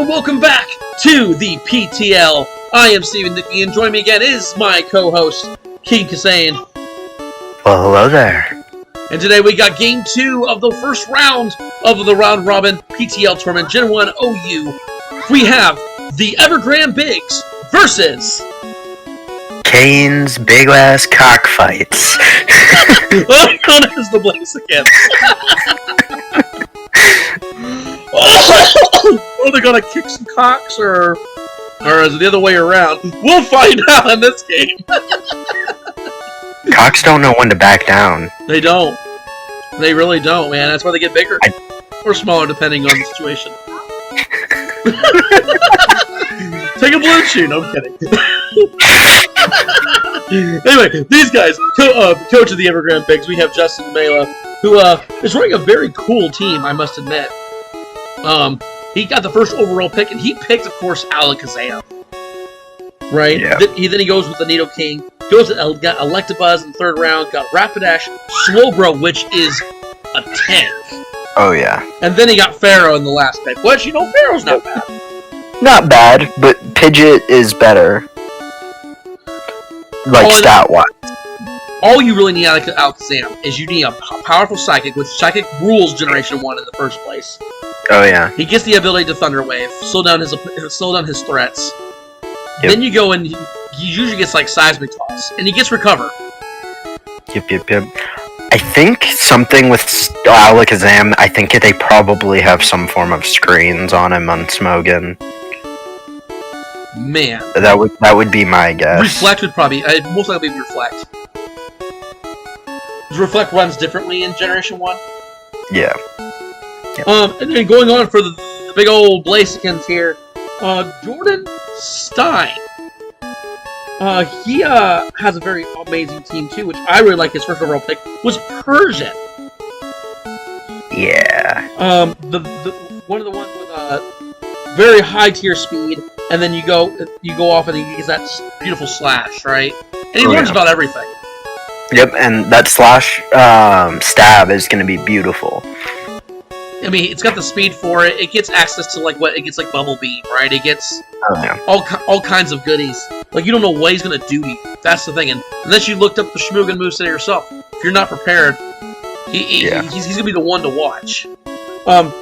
and welcome back to the PTL. I am Stephen Dickey, and joining me again is my co-host, Keegan. Well, hello there. And today we got Game 2 of the first round of the Round Robin PTL Tournament Gen 1 OU. We have the Evergrande Bigs versus... Kane's big-ass cockfights. known as the Blaziken. Are they gonna kick some cocks, or is it the other way around? We'll find out in this game. Cocks don't know when to back down. They don't. They really don't, man. That's why they get bigger. Or smaller, depending on the situation. Take a blue chew. No, I'm kidding. Anyway, these guys, coach of the Evergrande Bigs, we have Justin Mela, who is running a very cool team, I must admit. He got the first overall pick, and he picked, of course, Alakazam. Right? Yeah. Then he goes with the Nidoking, got Electabuzz in the third round, got Rapidash, Slowbro, which is a tank. Oh, yeah. And then he got Pharaoh in the last pick, which, Pharaoh's not bad. Not bad, but Pidgeot is better. Like, stat-wise. All you really need out of Alakazam is you need a powerful Psychic, which Psychic rules Generation 1 in the first place. Oh, yeah. He gets the ability to Thunder Wave, slow down his threats. Yep. Then you go and he usually gets like Seismic Toss, and he gets Recover. Yep. I think something with Alakazam, I think they probably have some form of screens on him on Smogon. Man. That would be my guess. Reflect would probably, most likely be Reflect. Reflect runs differently in Generation 1. Yeah. Yep. And then going on for the big old Blazikens here, Jordan Stein. He has a very amazing team too, which I really like. His first overall pick was Persian. Yeah. The one of the ones with very high tier speed, and then you go off and he gets that beautiful slash, right? And he learns about everything. Yep, and that slash stab is going to be beautiful. I mean, it's got the speed for it. It gets access to it gets like Bubble Beam, right? It gets all kinds of goodies. Like, you don't know what he's gonna do to you. That's the thing. And unless you looked up the Shmugan moveset yourself, if you're not prepared, he's gonna be the one to watch. And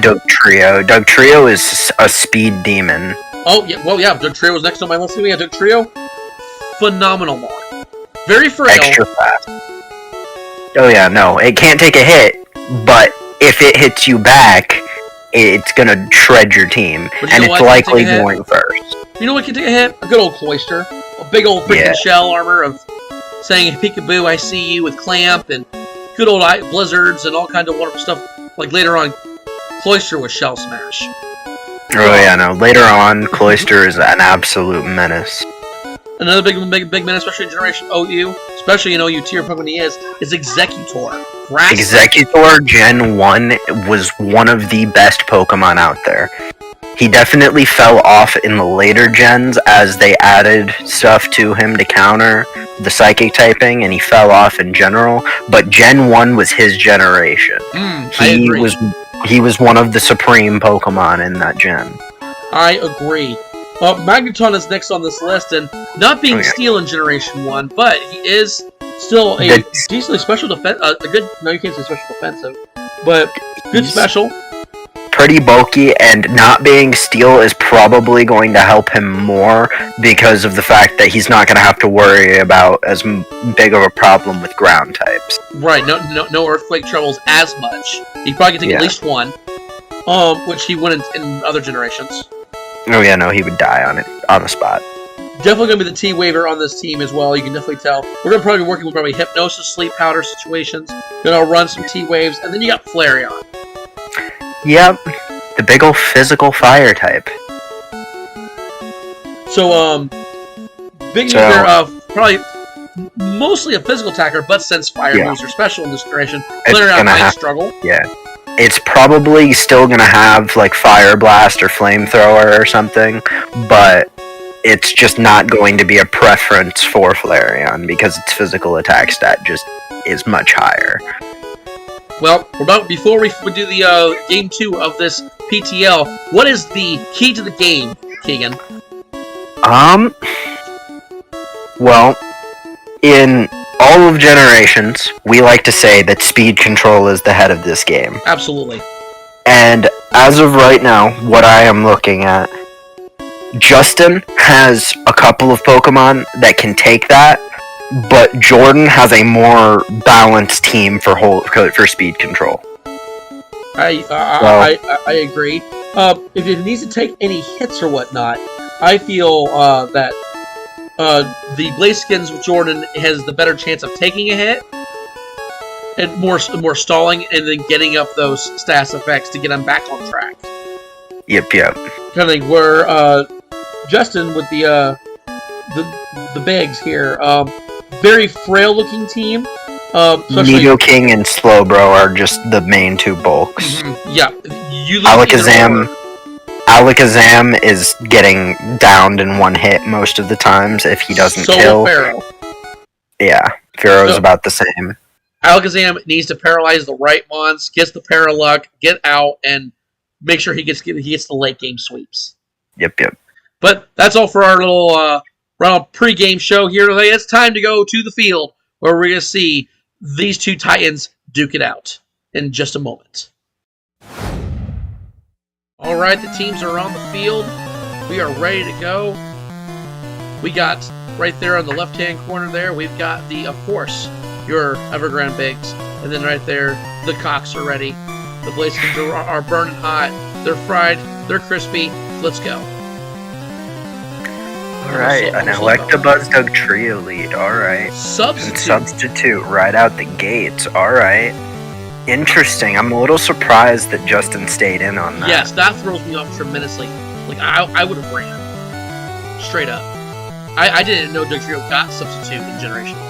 Dugtrio. Dugtrio is a speed demon. Oh yeah, Dugtrio was next on my list. We had Dugtrio. Phenomenal mod. Very frail. Extra fast. Oh yeah, no, it can't take a hit, but if it hits you back, it's gonna shred your team, and it's likely going first. You know what can take a hit? A good old Cloyster. A big old freaking shell armor of saying, Peekaboo, I see you, with Clamp, and good old Blizzards, and all kinds of wonderful stuff. Like later on, Cloyster was Shell Smash. Oh yeah, no, later on, Cloyster is an absolute menace. Another big menace, especially in Generation OU, especially in OU tier when he is Executor. Executor Gen 1 was one of the best Pokemon out there. He definitely fell off in the later gens as they added stuff to him to counter the Psychic typing, and he fell off in general, but Gen 1 was his generation. He was one of the supreme Pokemon in that gen. I agree. Magneton is next on this list, and not being Steel in Generation 1, but he is still a decently special defense. No, you can't say special defensive, but good special. Pretty bulky, and not being Steel is probably going to help him more because of the fact that he's not going to have to worry about as big of a problem with ground types. Right, no Earthquake troubles as much. He probably can take at least one, which he wouldn't in other generations. Oh yeah, no, he would die on the spot. Definitely going to be the T-Waver on this team as well, you can definitely tell. We're going to probably be working with Hypnosis, Sleep Powder situations. Going to run some T-Waves, and then you got Flareon. Yep, the big old physical fire type. So, big there, probably mostly a physical attacker, but since fire moves are special in this generation, Flareon might struggle. Yeah. It's probably still going to have, like, Fire Blast or Flamethrower or something, but it's just not going to be a preference for Flareon because its physical attack stat just is much higher. Well, before we do the game 2 of this PTL, what is the key to the game, Keegan? Well, in all of Generations, we like to say that speed control is the head of this game. Absolutely. And as of right now, what I am looking at, Justin has a couple of Pokemon that can take that, but Jordan has a more balanced team for speed control. I agree. If it needs to take any hits or whatnot, I feel that the Blaziken's with Jordan has the better chance of taking a hit and more stalling, and then getting up those stats effects to get him back on track. Yep. Kind of thing. Where Justin with the bigs here, very frail looking team. Nidoking and Slowbro are just the main two bulks. Mm-hmm. Yeah, Alakazam is getting downed in one hit most of the times if he doesn't kill. Pharaoh. Yeah, Pharaoh's about the same. Alakazam needs to paralyze the right ones, gets the Paraluck, get out, and make sure he gets the late game sweeps. Yep. But that's all for our little pre-game show here today. It's time to go to the field where we're going to see these two Titans duke it out in just a moment. All right, the teams are on the field. We are ready to go. We got right there on the left-hand corner there, we've got of course, your Evergrande Bigs. And then right there, the Cocks are ready. The Blazekins are burning hot. They're fried. They're crispy. Let's go. Alright, an Electabuzz Dugtrio lead. Alright. Substitute right out the gates. Alright. Interesting. I'm a little surprised that Justin stayed in on that. Yes, that throws me off tremendously. Like, I would have ran. Straight up. I didn't know Dugtrio got substitute in Generation 1.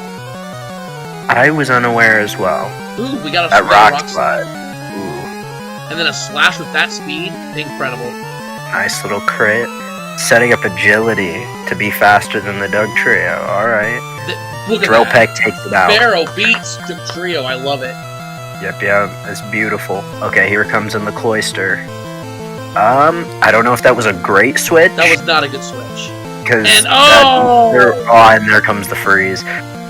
I was unaware as well. Ooh, we got a rock slide. And then a slash with that speed. Incredible. Nice little crit. Setting up agility to be faster than the Dugtrio. Alright. Drill Peck takes it out. Pharaoh beats Dugtrio. I love it. Yep, it's beautiful. Okay, here comes in the Cloyster. I don't know if that was a great switch. That was not a good switch. And there comes the freeze.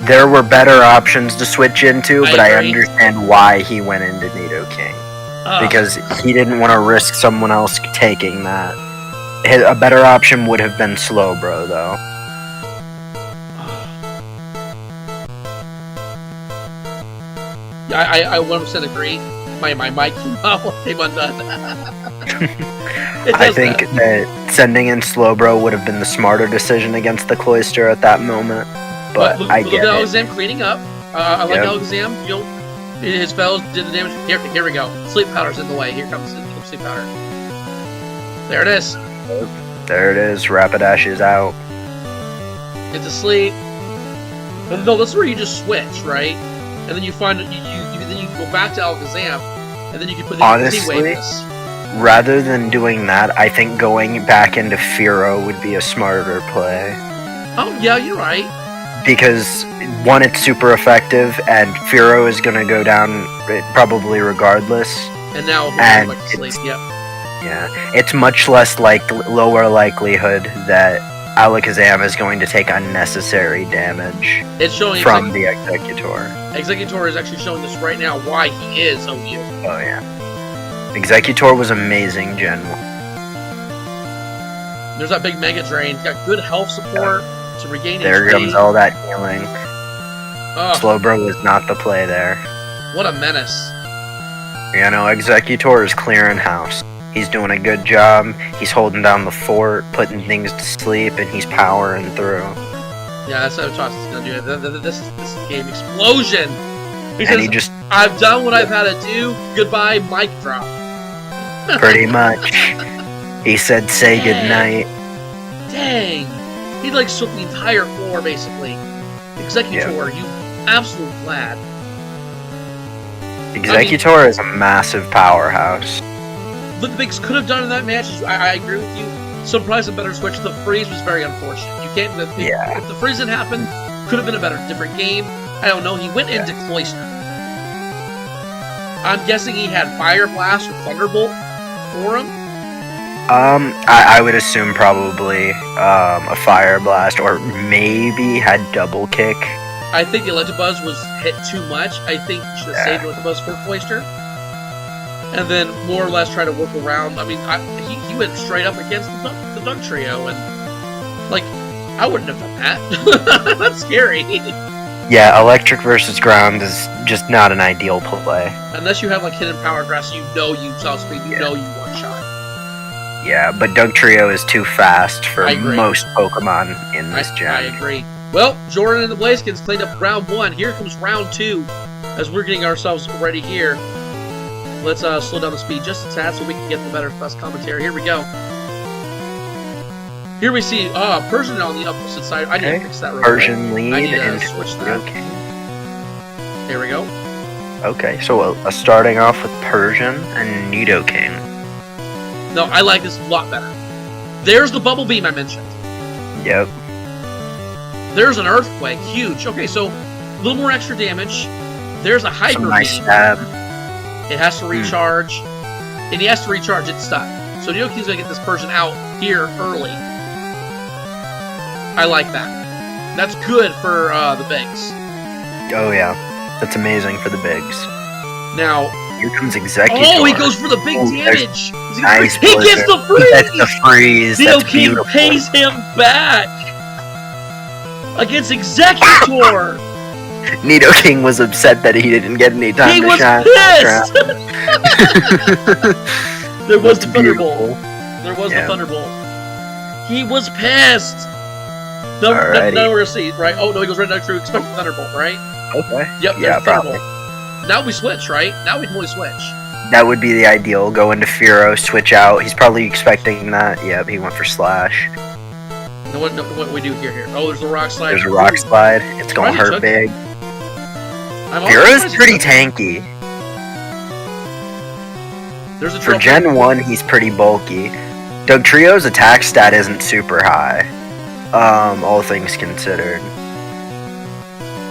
There were better options to switch into, but I understand why he went into Nidoking. Because he didn't want to risk someone else taking that. A better option would have been Slowbro, though. I 100% agree. My mic came undone. I think that sending in Slowbro would have been the smarter decision against the Cloyster at that moment. But I get it. Look at Alakazam cleaning up. I like Alakazam. His fellows did the damage. Here we go. Sleep Powder's in the way. Here comes Sleep Powder. There it is. There it is. Rapidash is out. It's asleep. No, that's where you just switch, right? And then you find then you go back to Alakazam, and then you can put the Honestly, rather than doing that, I think going back into Fearow would be a smarter play. Oh yeah, you're right. Because one, it's super effective, and Fearow is going to go down probably regardless. And now he's back to sleep. Yep. Yeah, it's much less lower likelihood that Alakazam is going to take unnecessary damage from the Executor. Executor is actually showing us right now why he is OU. Oh yeah. Executor was amazing Gen 1. There's that big Mega Drain. He's got good health support to regain There HP. comes all that healing. Slowbro was not the play there. What a menace. Executor is clearing house. He's doing a good job. He's holding down the fort, putting things to sleep, and he's powering through. Yeah, that's what Toss is going to do. This game explosion. He says, I've done what I've had to do. Goodbye, mic drop. Pretty much. He said, say goodnight. Dang. He swept the entire floor, basically. Executor, you absolute lad. Executor is a massive powerhouse. The Bigs could have done in that match. I agree with you. Surprised a better switch. The freeze was very unfortunate. You can't. If the freeze didn't happen, could have been a different game. I don't know. He went into Cloyster. I'm guessing he had Fire Blast or Thunderbolt for him. I would assume probably a Fire Blast, or maybe had Double Kick. I think the Electabuzz was hit too much. I think you should have saved the Electabuzz for Cloyster. And then more or less try to work around. I mean, he went straight up against the Dunk Trio, and like, I wouldn't have done that. That's scary. Yeah, electric versus ground is just not an ideal play. Unless you have like hidden power grass, you saw speed, you know you one shot. Yeah, but Dunk Trio is too fast for most Pokemon in this gen. I agree. Well, Jordan and the Blazekins cleaned up round 1. Here comes round 2. As we're getting ourselves ready here, let's slow down the speed just a tad so we can get the best commentary. Here we go. Here we see Persian on the opposite side. I need to fix that real quick. Persian lead I need to and switch that. Here we go. Okay, so starting off with Persian and Nidoking. No, I like this a lot better. There's the Bubble Beam I mentioned. Yep. There's an Earthquake, huge. Okay, so a little more extra damage. There's a Hyper Beam. Nice stab. It has to recharge, and he has to recharge its stuff. So Nidoking's gonna get this Persian out here early. I like that. That's good for the bigs. Oh yeah, that's amazing for the bigs. Now here comes Executor. Oh, he goes for the big damage. Nice. He gets the freeze. He gets the freeze. Nidoking pays him back against Executor. Nidoking was upset that he didn't get any time to shine. He was pissed! There was the Thunderbolt. There was the Thunderbolt. He was pissed! Now we're gonna see, right? Oh, no, he goes right next to expect the Thunderbolt, right? Okay. Yep, yeah, probably. Now we switch, right? Now we can only switch. That would be the ideal. Go into Fearow, switch out. He's probably expecting that. Yep, he went for Slash. No, what do we do here? Oh, there's a Rock Slide. There's a Rock Slide. It's gonna hurt big. Fearow's pretty tanky. There's a For Gen 1, he's pretty bulky. Dugtrio's attack stat isn't super high. All things considered.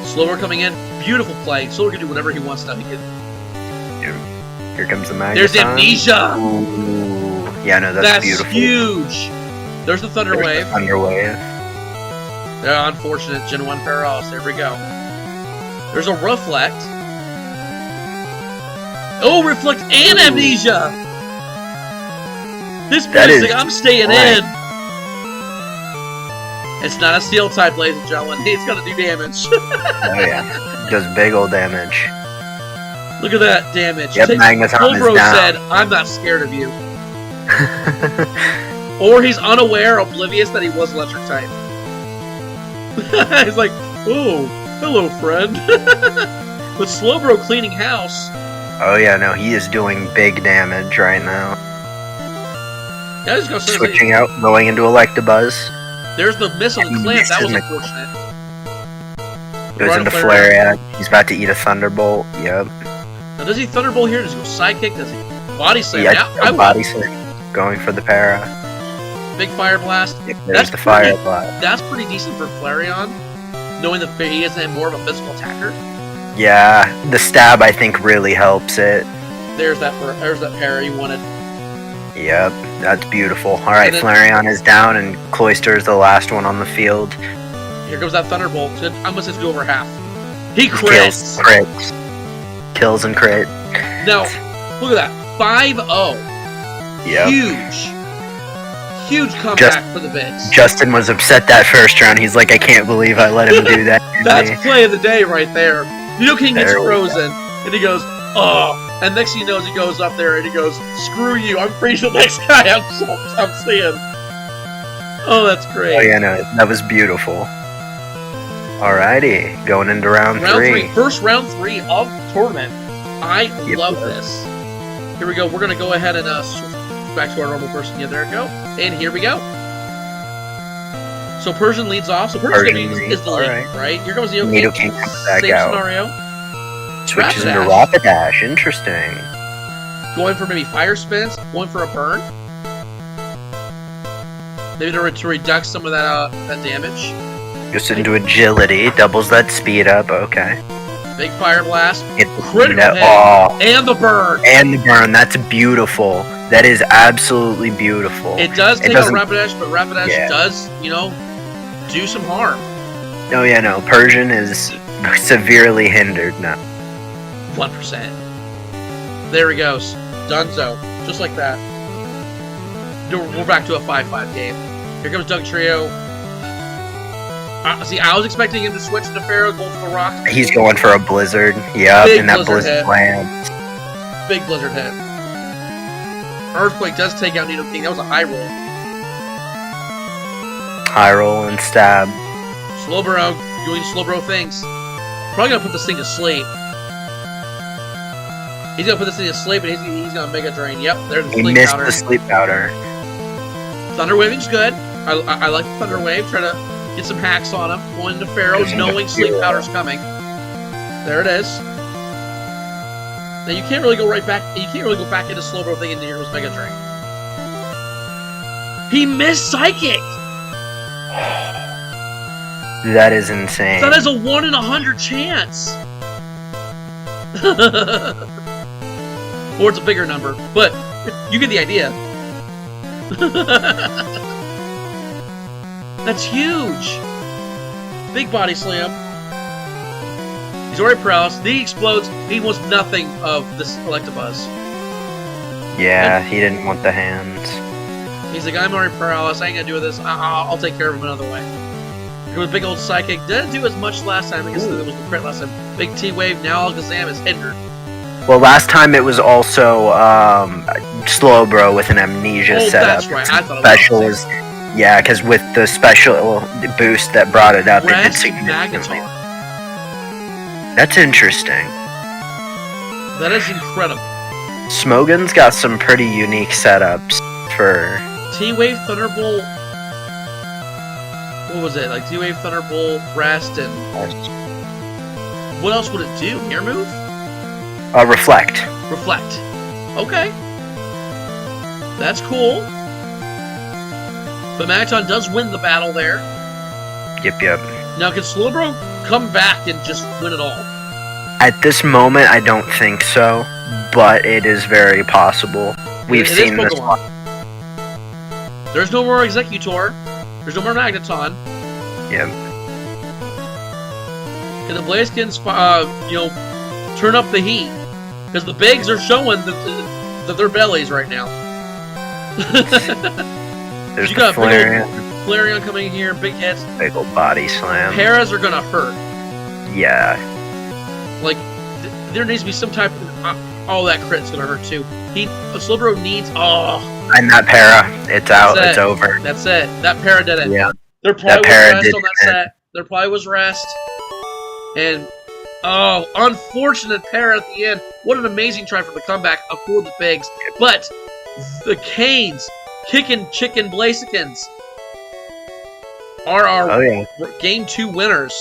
Slower coming in. Beautiful play. Slower can do whatever he wants now. Here comes the Magneton. There's Amnesia! Ooh. Yeah, no, that's beautiful. That's huge! There's the Thunder Wave. Thunder Wave. Yeah, unfortunate. Gen 1 Paralysis. There we go. There's a Reflect. Oh, Reflect and Amnesia! This boy's like, I'm staying in! It's not a Steel type, ladies and gentlemen. It's gonna do damage. Oh yeah. It does big old damage. Look at that damage. Yep, Magneton is down. Said, I'm not scared of you. Or he's unaware, oblivious that he was electric type. He's like, oh, hello, friend. But Slowbro cleaning house. Oh yeah, no, he is doing big damage right now. Yeah, I just gonna switching out, going into Electabuzz. There's the miss on the clamp. That was unfortunate. Goes into Flareon. He's about to eat a Thunderbolt. Yep. Now, does he Thunderbolt here? Does he go Sidekick? Does he Body Slam? Yeah, I Body Slam. Going for the Para. Big Fire Blast. Yep, there's the Fire Blast. That's pretty decent for Flareon, knowing that he isn't more of a physical attacker. Yeah, the stab I think really helps it. There's that Para you wanted. Yep, that's beautiful. Alright, Flareon is down, and Cloyster is the last one on the field. Here comes that Thunderbolt. I'm going to do over half. He crits. Kills and crit. Now, look at that. 5-0. Yep. Huge comeback for the Bigs. Justin was upset that first round. He's like, I can't believe I let him do that. That's play of the day right there. Nidoking gets frozen, and he goes, oh. And next thing he knows, he goes up there and he goes, screw you, I'm freezing the next guy I'm seeing. Oh, that's great. Oh, yeah, no, that was beautiful. Alrighty, going into round 3. First round 3 of the tournament. I love this. Here we go. We're going to go ahead and switch back to our normal person. Yeah, there we go. And here we go. So Persian leads off. So Persian is the lead, right? Here comes Nidoking comes back out. Scenario. Switches into Rapidash. Interesting. Going for maybe Fire Spins. Going for a Burn. Maybe to reduce some of that damage. Goes into Agility. Doubles that speed up. Okay. Big Fire Blast. Hit the Critical hit. Oh. And the burn. And the burn. That's beautiful. That is absolutely beautiful. It does take a Rapidash, but Rapidash does, do some harm. Oh, yeah, no. Persian is severely hindered now. 1%. There he goes. Dunzo. Just like that. We're back to a 5-5 game. Here comes Doug Trio. See, I was expecting him to switch to Pharaoh, go for the rock. He's going for a Blizzard. Yep, and that Blizzard lands. Big Blizzard hit. Earthquake does take out Nidoking. That was a high roll. High roll and stab. Slowbro doing Slowbro things. Probably gonna put this thing to sleep. He's gonna put this thing to sleep, and he's gonna Mega Drain. Yep, there's the sleep powder. He missed the sleep powder. Thunder Waving's good. I like the Thunder Wave. Try to get some hacks on him. Going into Pharaoh's, knowing sleep powder's coming. There it is. Now you can't really go right back. You can't really go back into Slowbro thing into Hero's Mega Drain. He missed Psychic. That is insane. That is a 1 in 100 chance. Or it's a bigger number, but you get the idea. That's huge. Big body slam. He's already paralyzed. He explodes. He wants nothing of this Electabuzz. Yeah, he didn't want the hands. He's like, I'm already paralyzed. I ain't gonna do this. I'll take care of him another way. Here with Big Old Psychic. Didn't do as much last time. I guess it was the crit last time. Big T-Wave. Now Alakazam is hindered. Well, last time it was also Slowbro with an Amnesia setup. That's right. I thought special was yeah, because with the special boost that brought it up, it did significantly. That's interesting. That is incredible. Smogon's got some pretty unique setups for T-Wave, Thunderbolt. What was it? Like T-Wave, Thunderbolt, Rest, and what else would it do? Air move? Reflect. Reflect. Okay. That's cool. But Magneton does win the battle there. Yep. Now, can Slowbro come back and just win it all? At this moment, I don't think so, but it is very possible. We've seen this one. There's no more Executor. There's no more Magneton. Yep. Can the Blazekins, turn up the heat? Because the bigs are showing their bellies right now. There's you got Flareon. Flareon coming in here, big hits. Big old body slam. Paras are gonna hurt. Yeah. Like, there needs to be some type of... that crit's gonna hurt too. Slowbro needs... And that para, it's out, it's over. That's it. That para did it. Yeah. There probably was rest on that set. There probably was rest. And... unfortunate para at the end. What an amazing try for the comeback for the bigs. But the Canes, Kickin' Chicken Blazekins, are our Game 2 winners.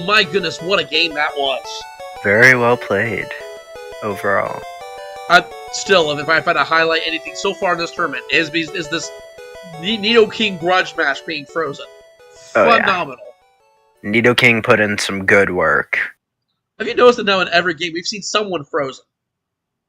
My goodness, what a game that was. Very well played, overall. Still, if I had to highlight anything so far in this tournament, is this Nidoking grudge match being frozen. Phenomenal. Yeah. Nidoking put in some good work. Have you noticed that now in every game we've seen someone frozen?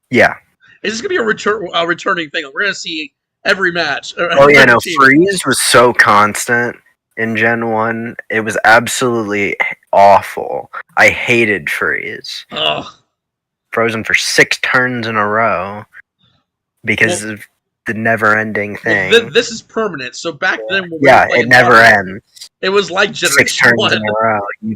Yeah. Is this going to be a returning thing? We're going to see every match. Freeze was so constant in Gen 1. It was absolutely awful. I hated Freeze. Ugh. Frozen for 6 turns in a row because of the never-ending thing. Well, this is permanent, so back then... it never ends. It was like Generation 6 turns 1. in a row. You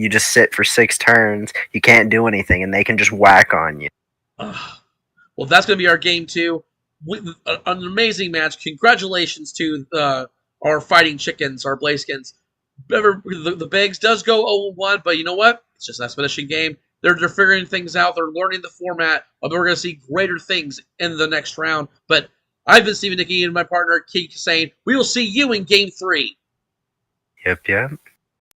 just sit for 6 turns. You can't do anything, and they can just whack on you. Well, that's going to be our game 2. An amazing match. Congratulations to our fighting chickens, our Blazekins. The Bigs does go 0-1, but you know what? It's just an expedition game. They're figuring things out. They're learning the format. We're going to see greater things in the next round. But I've been Stephen Nicky and my partner, Keegan, saying we will see you in Game 3. Yep.